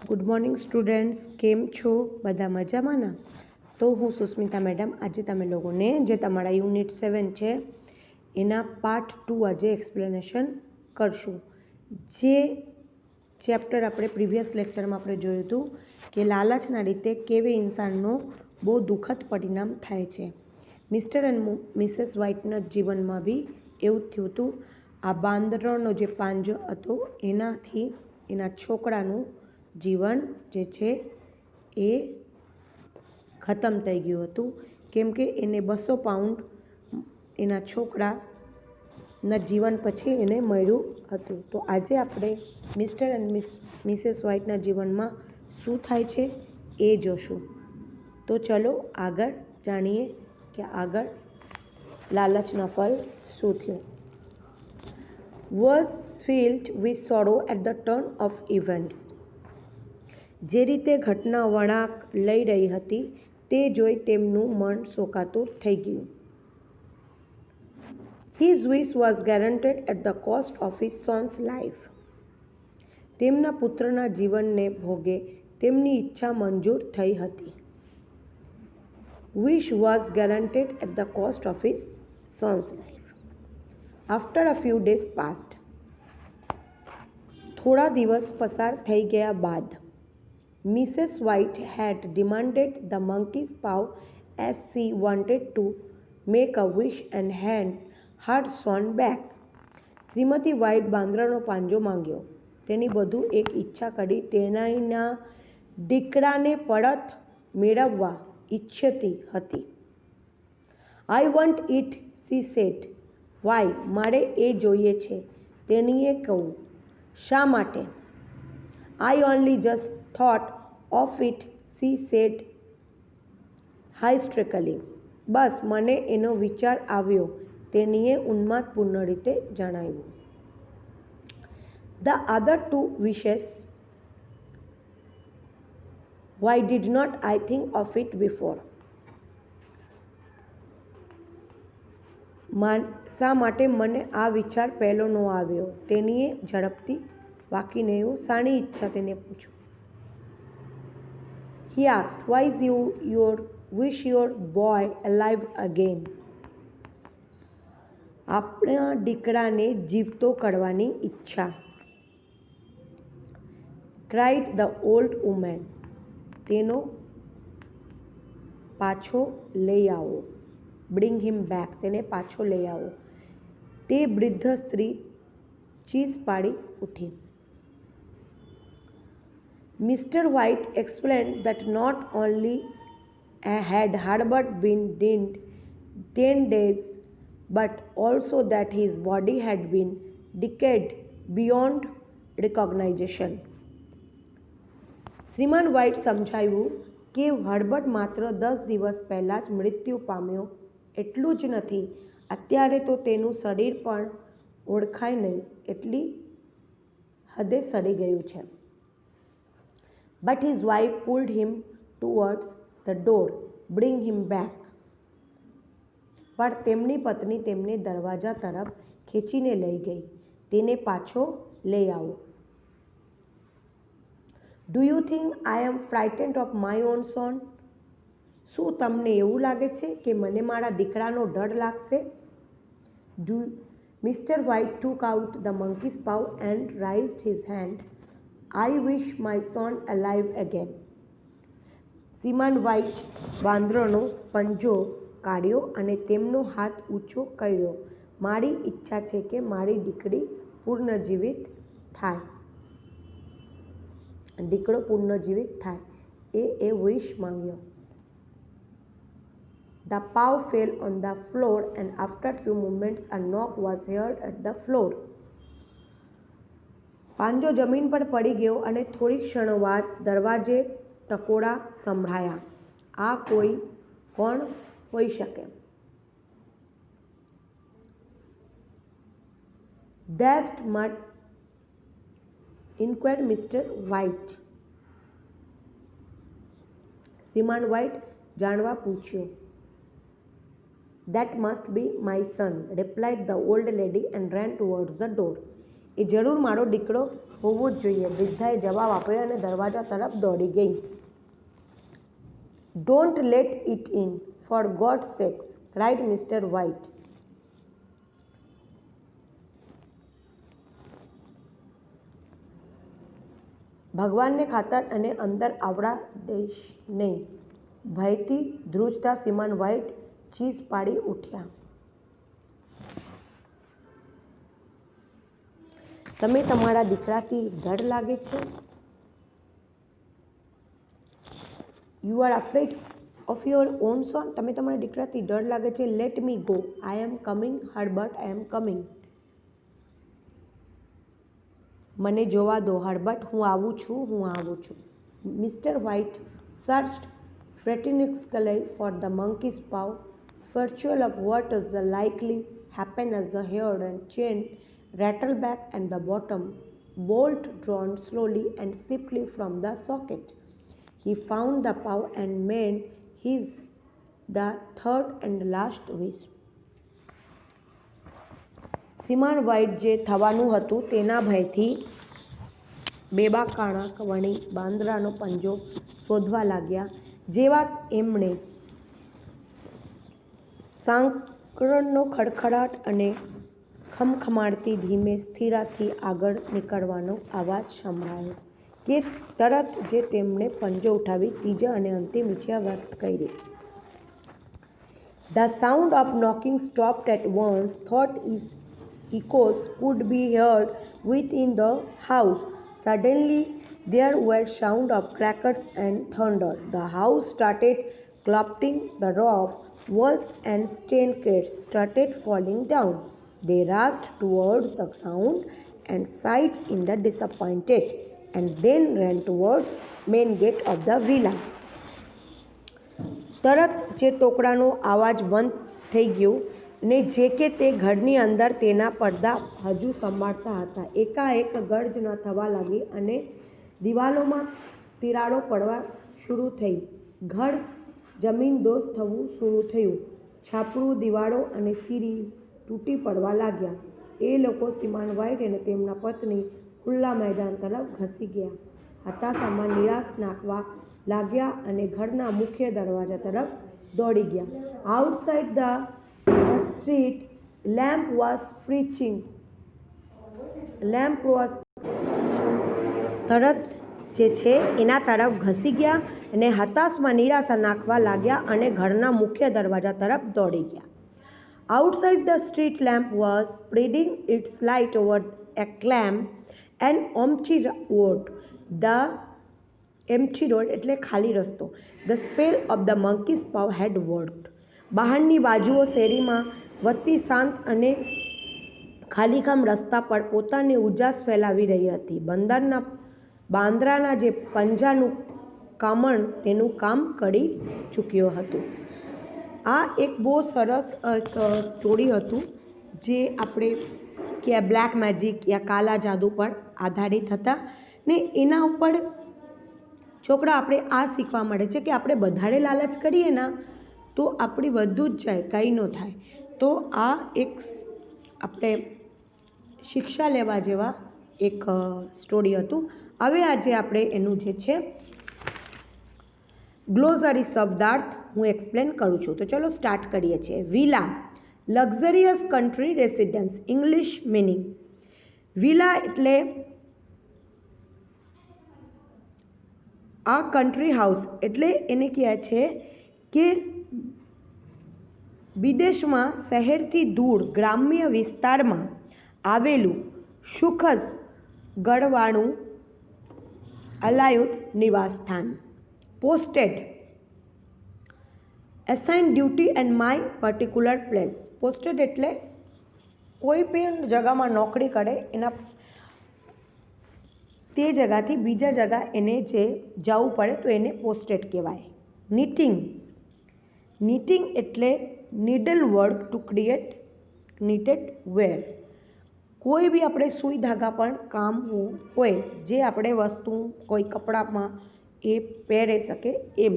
Good morning students, કેમ છો? બધા મજામાં ના? તો હું સુસ્મિતા મેડમ આજે તમે લોકોને જે તમારા યુનિટ 7 છે એના પાર્ટ 2 આજે એક્સપ્લેનેશન કરશું. જે ચેપ્ટર આપણે પ્રીવિયસ લેક્ચરમાં આપણે જોયું હતું કે લાલચના રીતે કેવી ઇન્સાનનો બહુ દુઃખદ પરિણામ થાય છે. મિસ્ટર એન્ડ મિસેસ વ્હાઇટના જીવનમાં બી એવું જ થયું હતું. આ બાંદરનો જે પાંજો હતો એનાથી એના છોકરાનું જીવન જે છે એ ખતમ થઈ ગયું હતું, કેમ કે એને 200 પાઉન્ડ એના છોકરાના જીવન પછી એને મળ્યું હતું. તો આજે આપણે મિસ્ટર એન્ડ મિસેસ વ્હાઇટના જીવનમાં શું થાય છે એ જોશું. તો ચલો આગળ જાણીએ કે આગળ લાલચના ફળ શું થયું. Was filled with sorrow at the turn of events. જે રીતે ઘટના વળાંક લઈ રહી હતી તે જોઈ તેમનું મન શોકાતુર થઈ ગયું. His wish was guaranteed at the cost of his son's life. તેમના પુત્રના જીવનને ભોગે તેમની ઈચ્છા મંજૂર થઈ હતી. Wish was guaranteed at the cost of his son's life. After a few days passed. થોડા દિવસ પસાર થઈ ગયા બાદ Mrs. White had demanded the monkey's paw as she wanted to make a wish and had her son back. Shrimati White બાંદરાનો પાંજો માંગ્યો. તેની બધું એક ઈચ્છા કરી તેના દીકરાને પરત મેળવવા ઈચ્છતી હતી. I want it, she said. Why? મારે એ જોઈએ છે, તેણીએ કહ્યું. શા માટે? I only just thought of it, she said hysterically. બસ મને એનો વિચાર આવ્યો, તેણીએ ઉન્માદપૂર્ણ રીતે જણાવ્યું. The other two wishes. Why did not I think of it before? શા માટે મને આ વિચાર પહેલો ન આવ્યો? તેણીએ ઝડપથી વાંકીને એવું શાની ઈચ્છા તેને પૂછ્યું. He asked, why is your wish your boy alive again? આપણા દીકરાને જીવતો કરવાની ઈચ્છા. cried the old woman. તેનો પાછો લઈ આવો. bring him back. તેને પાછો લઈ આવો. તે વૃદ્ધ સ્ત્રી ચીસ પાડી ઉઠી. Mr. White explained that not only had Herbert been dead 10 days, but also that his body had been decayed beyond recognition. Shriman white સમજાવ્યું કે હર્બર્ટ માત્ર 10 દિવસ પહેલાં જ મૃત્યુ પામ્યો એટલું જ નથી, અત્યારે તો તેનું શરીર પણ ઓળખાય નહીં એટલી હદે સડી ગયું છે. But his wife pulled him towards the door. Bring him back. પણ તેમની પત્ની તેમને દરવાજા તરફ ખેંચીને લઈ ગઈ. તેને પાછો લઈ આવો. Do you think I am frightened of my own son? શું તમને એવું લાગે છે કે મને મારા દીકરાનો ડર લાગશે? Mr. White took out the monkey's paw and raised his hand. I wish my son alive again. Shriman White વાંદરાનો પંજો કાઢ્યો અને તેમનો હાથ ઊંચો કર્યો. મારી ઈચ્છા છે કે મારી દીકરી પુનર્જીવિત થાય. દીકરો પુનર્જીવિત થાય એ વિશ માંગ્યો. The paw fell on the floor and after few moments a knock was heard at the floor. પાંજો જમીન પર પડી ગયો અને થોડી ક્ષણો બાદ દરવાજે ટકોરા સંભળાયા. આ કોણ હોઈ શકે? That's mud, inquired Mr. White. Shriman white જાણવા પૂછ્યું. That must be my son, replied the old lady and ran towards the door. એ જરૂર મારો દીકરો હોવું જ જોઈએ, વૃદ્ધાએ જવાબ આપ્યો અને દરવાજા તરફ દોડી ગઈ. Don't let it in, for God sakes, cried mister White. ભગવાનને ખાતર અને અંદર આવડા દઈશ નહીં. ભયથી ધ્રુજતા શ્રીમાન વ્હાઇટ ચીસ પાડી ઉઠ્યા. તમે તમારા દીકરાથી ડર લાગે છે? You are afraid of your own son. તમે તમારા દીકરાથી ડર લાગે છે? Let me go, I am coming, Herbert, I am coming. મને જોવા દો હર્બર્ટ, હું આવું છું, હું આવું છું. Mister White searched frantically for the monkey's paw, fearful of what is likely happen as the hair and chain rattle back and the bottom bolt drawn slowly and swiftly from the socket. He found the paw and made his the third and last wish. Shriman white જે થવાનું હતું તેના ભયથી બેબાકાણા વણી બાંદરાનો પંજો શોધવા લાગ્યા. જેવા એમણે સાંકળનો ખડખડાટ અને ખમખમાડતી ધીમે સ્થિરાથી આગળ નીકળવાનો અવાજ સંભળાયો કે તરત જે તેમણે પંજો ઉઠાવી ત્રીજા અને અંતિમ ઈચ્છા વ્યક્ત કરી. The sound of knocking stopped at once. Thought its echoes could be heard within the house. Suddenly there were sound of crackers and thunder. The house started collapsing. The roof, walls and staircase started falling down. They rushed towards the ground and sighed in the disappointed, and then ran towards main gate of the villa. તરત જે ટોકડાનો અવાજ બંધ થઈ ગયો ને જે કે તે ઘરની અંદર તેના પડદા હજુ સંભાળતા હતા. એકાએક ગર્જના થવા લાગી અને દિવાલોમાં તિરાડો પડવા શરૂ થઈ. ઘર જમીનદોસ્ત થવું શરૂ થયું. છાપરું, દિવાળો અને સીરી તૂટી પડવા લાગ્યા. એ લોકો શ્રીમાન વ્હાઇટ અને તેમના પત્ની ખુલ્લા મેદાન તરફ ઘસી ગયા. હતાશામાં નિરાશ નાખવા લાગ્યા અને ઘરના મુખ્ય દરવાજા તરફ દોડી ગયા. Outside the street lamp was flickering. તરત જે છે એના તરફ ઘસી ગયા અને હતાશમાં નિરાશા નાખવા લાગ્યા અને ઘરના મુખ્ય દરવાજા તરફ દોડી ગયા. Outside the street lamp was spreading its light over a calm and empty road. The empty road એટલે ખાલી રસ્તો. The spell of the monkey's paw had worked. બહારની બાજુઓ શેરીમાં વધતી શાંત અને ખાલીખામ રસ્તા પર પોતાની ઉજાસ ફેલાવી રહી હતી. બાંદરાના જે પંજાનું કામણ તેનું કામ કરી ચૂક્યો હતું. આ એક બહુ સરસ એક સ્ટોરી હતું જે આપણે કે બ્લેક મેજિક या કાલા જાદુ પર આધારિત હતા ને એના ઉપર છોકરા આપણે આ શીખવા મળે છે કે આપણે વધારે લાલચ કરીએ ને તો આપણી વધુ જ જાય, કંઈ ન થાય. તો આ એક આપણે શિક્ષા લેવા જેવા એક સ્ટોરી હતું. હવે આજે આપણે એનું જે છે ગ્લોઝરી શબ્દાર્થ હું એક્સપ્લેન કરું છું. તો ચલો સ્ટાર્ટ કરીએ છીએ. Villa, luxurious country residence. English meaning. Villa એટલે આ કન્ટ્રી હાઉસ એટલે એને કહે છે કે વિદેશમાં શહેરથી દૂર ગ્રામ્ય વિસ્તારમાં આવેલું સુખદ ગળવાળું અલાયુત નિવાસસ્થાન. Posted, assign duty and my particular place. Posted એટલે કોઈ પણ જગામાં નોકરી કરે એના તે જગાથી બીજા જગા એને જે જવું પડે તો એને પોસ્ટેડ કહેવાય. નીટિંગ, નીટિંગ એટલે નીડલ વર્ક ટુ ક્રિએટ નીટેડ વેર. કોઈ બી આપણે સુઈ ધાગા પણ કામ હોય જે આપણે વસ્તુ કોઈ કપડામાં એ પહેરી શકે એમ.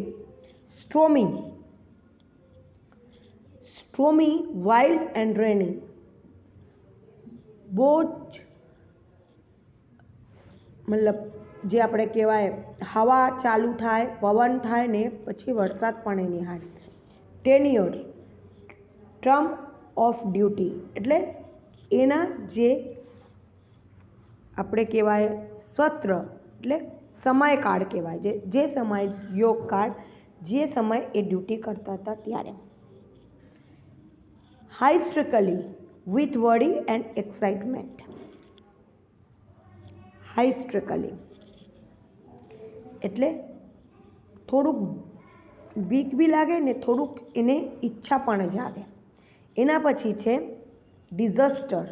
સ્ટ્રોમી, સ્ટ્રોમી વાઇલ્ડ એન્ડ રેની. બહુ જ मतलब जे આપણે કહેવાય હવા ચાલુ થાય, પવન થાય ને પછી વરસાદ પણ એની હારે. ટેન્યોર ટર્મ ઓફ ડ્યુટી એટલે એના જે આપણે કહેવાય સત્ર એટલે સમયકાળ કહેવાય, જે સમય યોગકાળ, જે સમય એ ડ્યુટી કરતા હતા ત્યારે. હાઇસ્ટ્રિકલી વિથ વરી એન્ડ એક્સાઇટમેન્ટ. હાઇસ્ટ્રિકલી એટલે થોડુંક બીક બી લાગે ને થોડુંક એને ઈચ્છા પણ જાગે. એના પછી છે ડિઝાસ્ટર.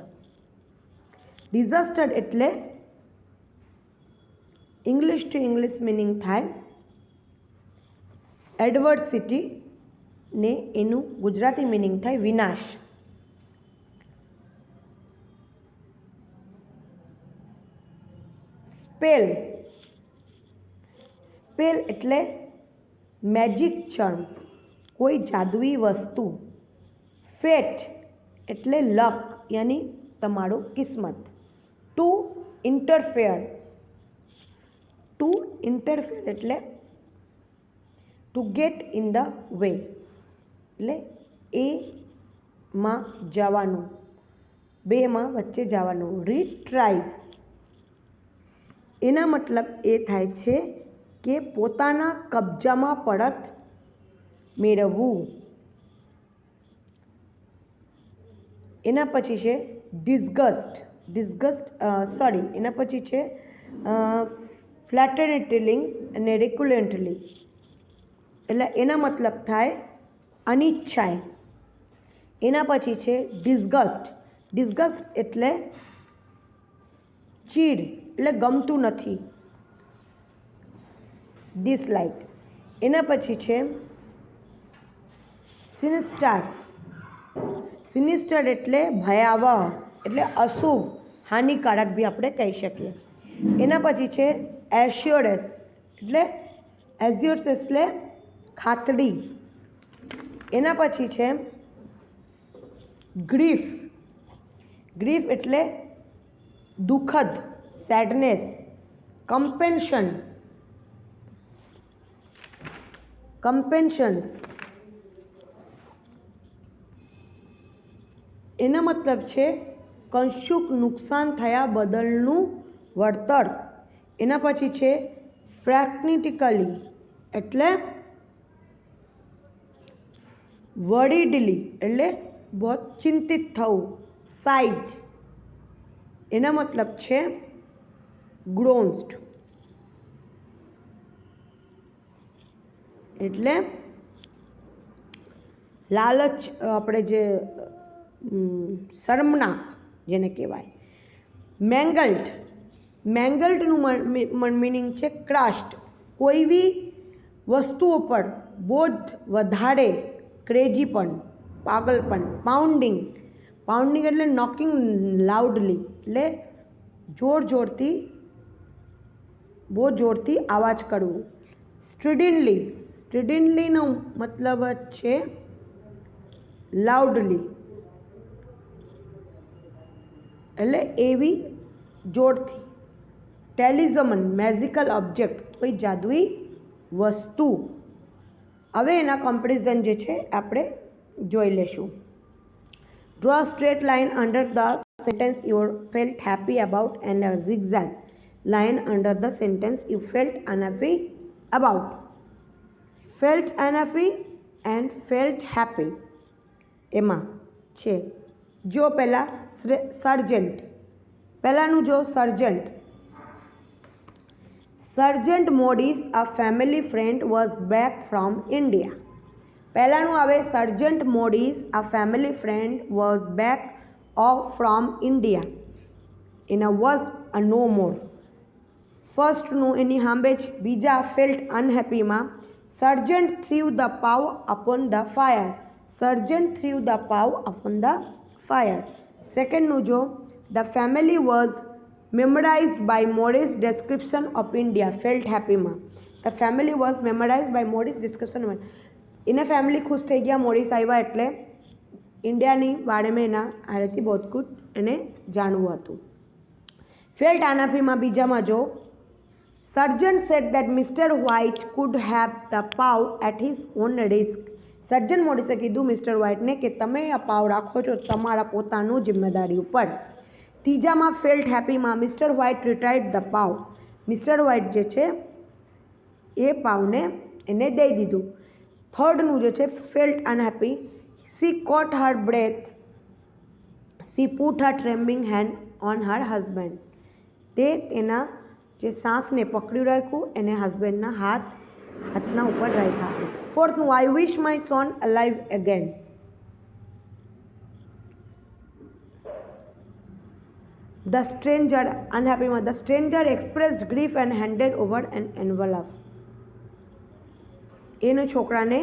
ડિઝાસ્ટર એટલે ઇંગ્લિશ ટુ ઇંગ્લિશ મિનિંગ થાય એડવર્સિટી ને એનું ગુજરાતી મિનિંગ થાય વિનાશ. સ્પેલ. સ્પેલ એટલે મેજિક ચર્મ, કોઈ જાદુઈ વસ્તુ. ફેટ એટલે લક યાની તમારો કિસ્મત. To interfere. ટુ ઇન્ટરફેર એટલે to get in the way એટલે એમાં જવાનું, બેમાં વચ્ચે જવાનું. રીટ્રાઈવ એના મતલબ એ થાય છે કે પોતાના કબજામાં પરત મેળવવું. એના પછી છે ડિસ્ગસ્ટ. એના પછી છે ફ્લેટરેટિલિંગ અને રેક્યુલેન્ટલી એટલે એના મતલબ થાય અનિચ્છાએ. એના પછી છે ડિસ્ગસ્ટ. ડિસ્ગસ્ટ એટલે ચીડ એટલે ગમતું નથી, ડિસલાઇક. એના પછી છે સિનિસ્ટર. સિનિસ્ટર એટલે ભયાવહ એટલે અશુભ, હાનિકારક બી આપણે કહી શકીએ. એના પછી છે એશ્યોરન્સ એટલે એટલે ખાતરી. એના પછી છે ગ્રીફ. ગ્રીફ એટલે દુઃખદ, સેડનેસ. કમ્પેન્શન. એના મતલબ છે કશુંક નુકસાન થયા બદલનું વળતર. એના પછી છે ફ્રેક્નિટિકલી એટલે વરીડલી એટલે બહુ ચિંતિત થવું, સાઇડ. એના મતલબ છે ગ્રોન્સ્ડ એટલે લાલચ, આપણે જે શર્મનાક જેને કહેવાય. મેંગલ્ડ. મેંગલ્ડનું મિનિંગ છે ક્રાસ્ડ, કોઈ બી વસ્તુઓ પર બહુ જ વધારે ક્રેઝીપણ, પાગલપણ. પાઉન્ડિંગ. પાઉન્ડિંગ એટલે નોકિંગ લાઉડલી એટલે જોરથી, બહુ જોરથી અવાજ કરવું. સ્ટ્રીડનલી. સ્ટ્રીડનલીનો મતલબ છે લાઉડલી એટલે એવી જોરથી. ટેલિઝમન મેજિકલ ઓબ્જેક્ટ કોઈ જાદુઈ વસ્તુ. હવે એના કમ્પેરિઝન જે છે આપણે જોઈ લેશું. Draw straight line under the sentence you felt happy about and a zigzag line under the sentence you felt unhappy about. Felt unhappy and felt happy એમાં છે જો પહેલાં સર્જન્ટ. પહેલાંનું જો સર્જન્ટ. Sergeant Modis, a family friend, was back from India. પહેલાંનું આવે સર્જન્ટ MODIS, a family friend, was back from India. એના was a no more. ફર્સ્ટનું એની સામે જ બીજા ફેલ્ટ અનહેપીમાં sergeant threw the paw upon the fire. Sergeant threw the paw upon the fire. સેકન્ડનું જો the family was memorized by Morris' description of India. Felt happy માં the family was memorized by Morris' description of એના family ખુશ થઈ ગયા Morris આવ્યા એટલે ઇન્ડિયાની બારેમાં એના હારેથી બહુ કુછ એને જાણવું હતું. ફેલ્ટ આનાફીમાં બીજામાં જો Surgeon said that Mr. White could have the pav at his own risk. સર્જન મોડિસે કીધું મિસ્ટર વ્હાઇટને કે તમે આ પાવ રાખો છો તમારા પોતાનું જિમ્મેદારી ઉપર. ત્રીજામાં ફેલ્ટ હેપીમાં mister White retired the paw. Mister White જે છે એ પાવને એને દઈ દીધું. થર્ડનું જે છે felt unhappy. She caught her breath. She put her trembling hand on her husband. તે તેના જે સાસને પકડી રાખ્યું એને હસબન્ડના હાથના ઉપર રાખ્યા. ફોર્થનું I wish my son alive again. The stranger અનહેપીમાં the stranger expressed grief and handed over an envelope. એનો છોકરાને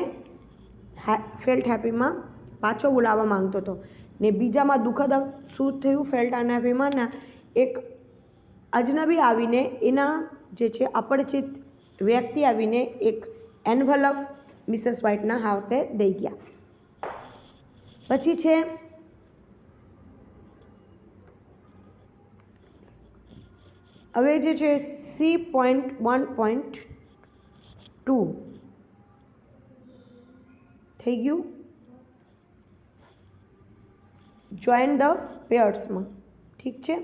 ફેલ્ટ હેપીમાં પાછો બોલાવવા માંગતો હતો ને બીજામાં દુઃખદ શું થયું ફેલ્ટ અનહેપીમાં ના એક અજનબી આવીને એના જે છે અપરિચિત વ્યક્તિ આવીને એક એન્વલપ મિસેસ વ્હાઇટના હાથે દઈ ગયા. પછી છે હવે જે છે C.1.2 થઈ ગયું. જોઈન ધ પેયર્સમાં ઠીક છે.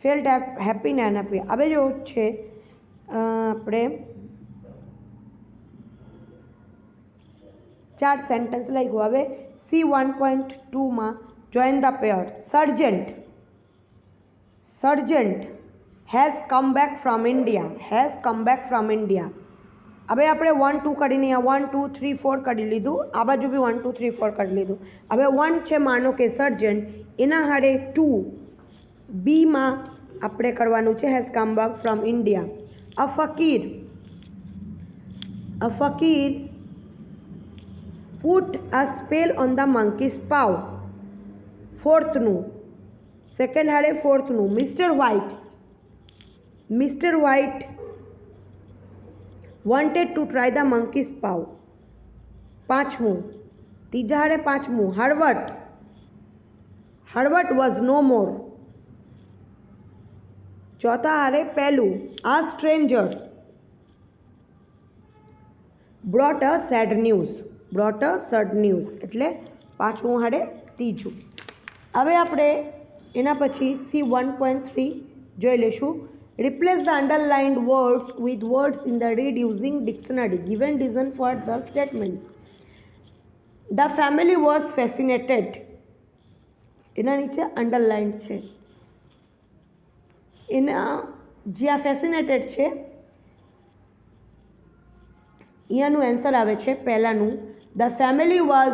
ફેલ્ટ હેપી ને અનહેપી. હવે જો છે આપણે 4 સેન્ટેન્સ લખ્યું. હવે C.1.2માં join the pairs. Sergeant has come back from India. હવે આપણે 1 2 કરીને 1 2 3 4 કરી લીધું. આ બાજુ બી 1 2 3 4 કરી લીધું. હવે 1 છે માનો કે સર્જન્ટ, એના હારે 2 બીમાં આપણે કરવાનું છે has come back from India. A fakir put a spell on the monkey's paw. ફોર્થનું સેકન્ડ હારે ફોર્થનું mister White wanted to try the monkey's paw. પાંચમું ત્રીજા હારે પાંચમું હળવટ was no more. ચોથા હારે પહેલું a stranger brought a sad news. એટલે પાંચમું હારે ત્રીજું. હવે આપણે એના પછી C.1.3 જોઈ લઈશું. Replace the underlined words with words in the read using dictionary. Given reason for the statements. The family was fascinated. એના નીચે અંડરલાઇન્ડ છે. એના જ્યાં ફેસિનેટેડ છે અહીંયાનું આન્સર આવે છે પહેલાંનું. The family was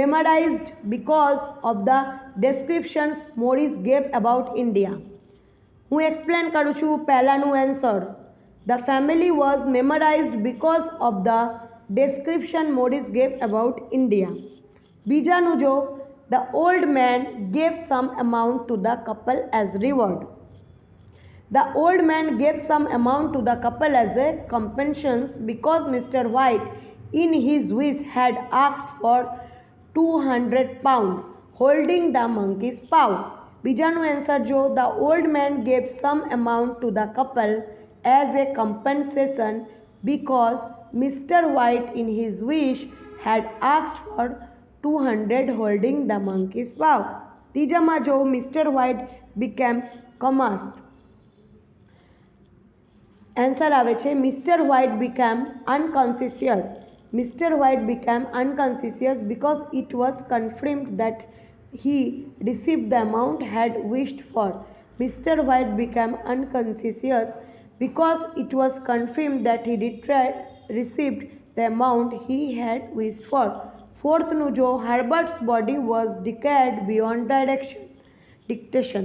memorized because of the descriptions Morris gave about India. હું એક્સપ્લેન કરું છું પહેલાંનું answer. The family was mesmerised because of the description Morris gave about India. બીજાનું જો the old man gave some amount to the couple as reward. The old man gave some amount to the couple as a compensations because mister White in his wish had asked for £200 holding the monkey's paw. બીજાનું answer જો the old man gave some amount to the couple as a compensation because mister White in his wish had asked for 200 holding the monkey's paw. ત્રીજામાં જો mister White became comatose. Answer આવે છે mister White became unconscious. Mister White became unconscious because it was confirmed that he received the amount had wished for. Mr. White became unconscious because it was confirmed that he received the amount he had wished for. Fourth nu jo Herbert's body was decayed beyond dictation.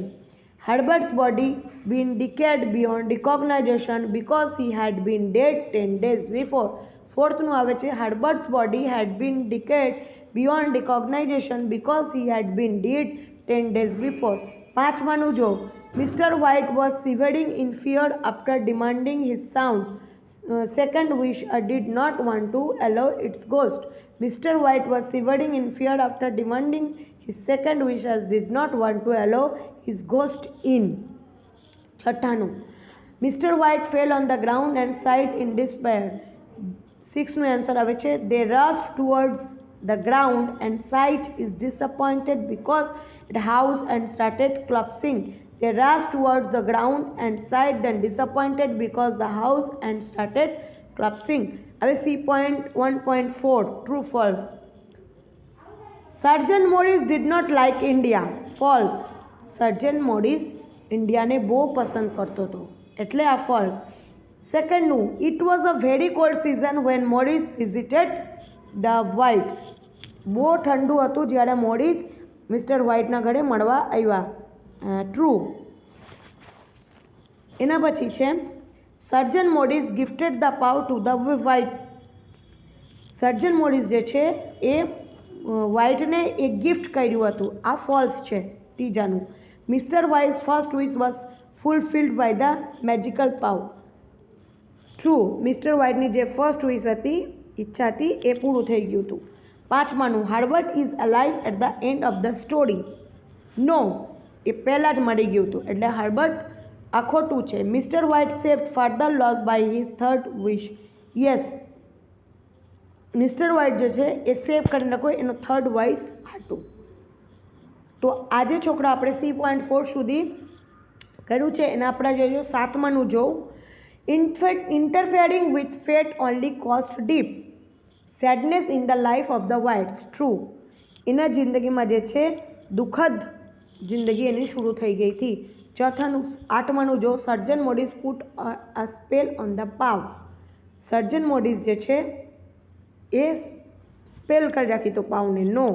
Herbert's body been decayed beyond recognition because he had been dead 10 days before. Fourth nu આવે છે Herbert's body had been decayed beyond recognition because he had been dead 10 days before. પાંચમાનું જો Mr. White was shivering in fear after demanding his second wish did not want to allow its ghost. Mr. White was shivering in fear after demanding his second wish did not want to allow his ghost in. છઠ્ઠાનું mister White fell on the ground and sighed in despair. 6નું answer આવે છે they rushed towards the ground and sight is disappointed because it house and started collapsing. They rushed towards the ground and sighed, then disappointed because the house and started collapsing. હવે C.1.4 True false. Sergeant Morris did not like India. False. Sergeant Morris ઇન્ડિયાને બહુ પસંદ કરતો હતો એટલે આ false. સેકન્ડનું it was a very cold season when Morris visited the Whites. બહુ ઠંડુ હતું જ્યારે મોરિસ મિસ્ટર વ્હાઇટના ઘરે મળવા આવ્યા. ટ્રુ. એના પછી છે surgeon Morris gifted the paw to the White. Surgeon Morris જે છે એ વ્હાઇટને એક ગિફ્ટ કર્યું હતું. આ ફોલ્સ છે. ત્રીજાનું mister White's first wish was fulfilled by the magical paw. True. Mister વ્હાઇટની જે ફર્સ્ટ વિશ હતી ઈચ્છા હતી એ પૂરું થઈ ગયું હતું. પાંચમાનું Herbert is alive at the end of the story. No, એ પહેલાં જ મળી ગયું હતું એટલે હાર્બર્ટ આ ખોટું છે. Mister White saved father loss by his third wish. Yes, mister White જે છે એ સેવ કરી નાખો એનો થર્ડ વિશ હતું. તો આજે છોકરા આપણે C.4 સુધી કર્યું છે એને આપણે જોયું. સાતમાનું જોઉં. Interfering with fate only cost deep sadness in the life of the Whites. True. એના જિંદગીમાં જે છે દુઃખદ જિંદગી એની શરૂ થઈ ગઈ હતી. આઠમાનું જો surgeon Morris put a spell on the paw. Surgeon Morris જે છે એ સ્પેલ કરી રાખી તો પાવને. નો,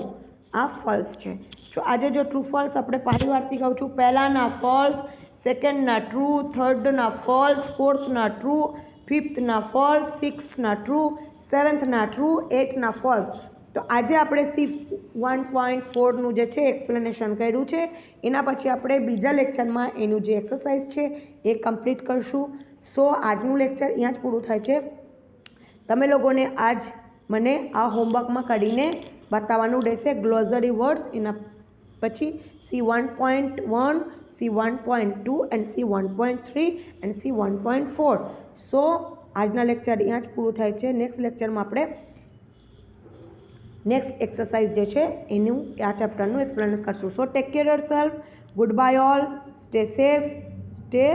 આ ફોલ્સ છે. જો આજે જો ટ્રુ ફોલ્સ આપણે પહેલી વારથી કહું છું. પહેલાંના ફોલ્સ, સેકન્ડના ટ્રુ, થર્ડના ફોલ્સ, ફોર્થના ટ્રુ, ફિફ્થના ફોલ્સ, સિક્સના ટ્રુ, સેવન્થના ટ્રુ, એટના ફોલ્સ. તો આજે આપણે C.1.4નું જે છે એક્સપ્લેનેશન કર્યું છે. એના પછી આપણે બીજા લેક્ચરમાં એનું જે એક્સરસાઇઝ છે એ કમ્પ્લીટ કરશું. સો આજનું લેક્ચર અહીંયા જ પૂરું થાય છે. તમે લોકોને આજ મને આ હોમવર્કમાં કરીને બતાવવાનું રહેશે ગ્લોઝરી વર્ડ્સ. એના પછી C.1.1, C.1.2 and C.1.3 and C.1.4. સો આજના લેક્ચર અહીંયા જ પૂરું થાય છે. નેક્સ્ટ લેક્ચરમાં આપણે નેક્સ્ટ એક્સરસાઇઝ જે છે એનું આ ચેપ્ટરનું એક્સપ્લેનેશન કરશું. સો take care yourself. Good bye all. Stay safe. Stay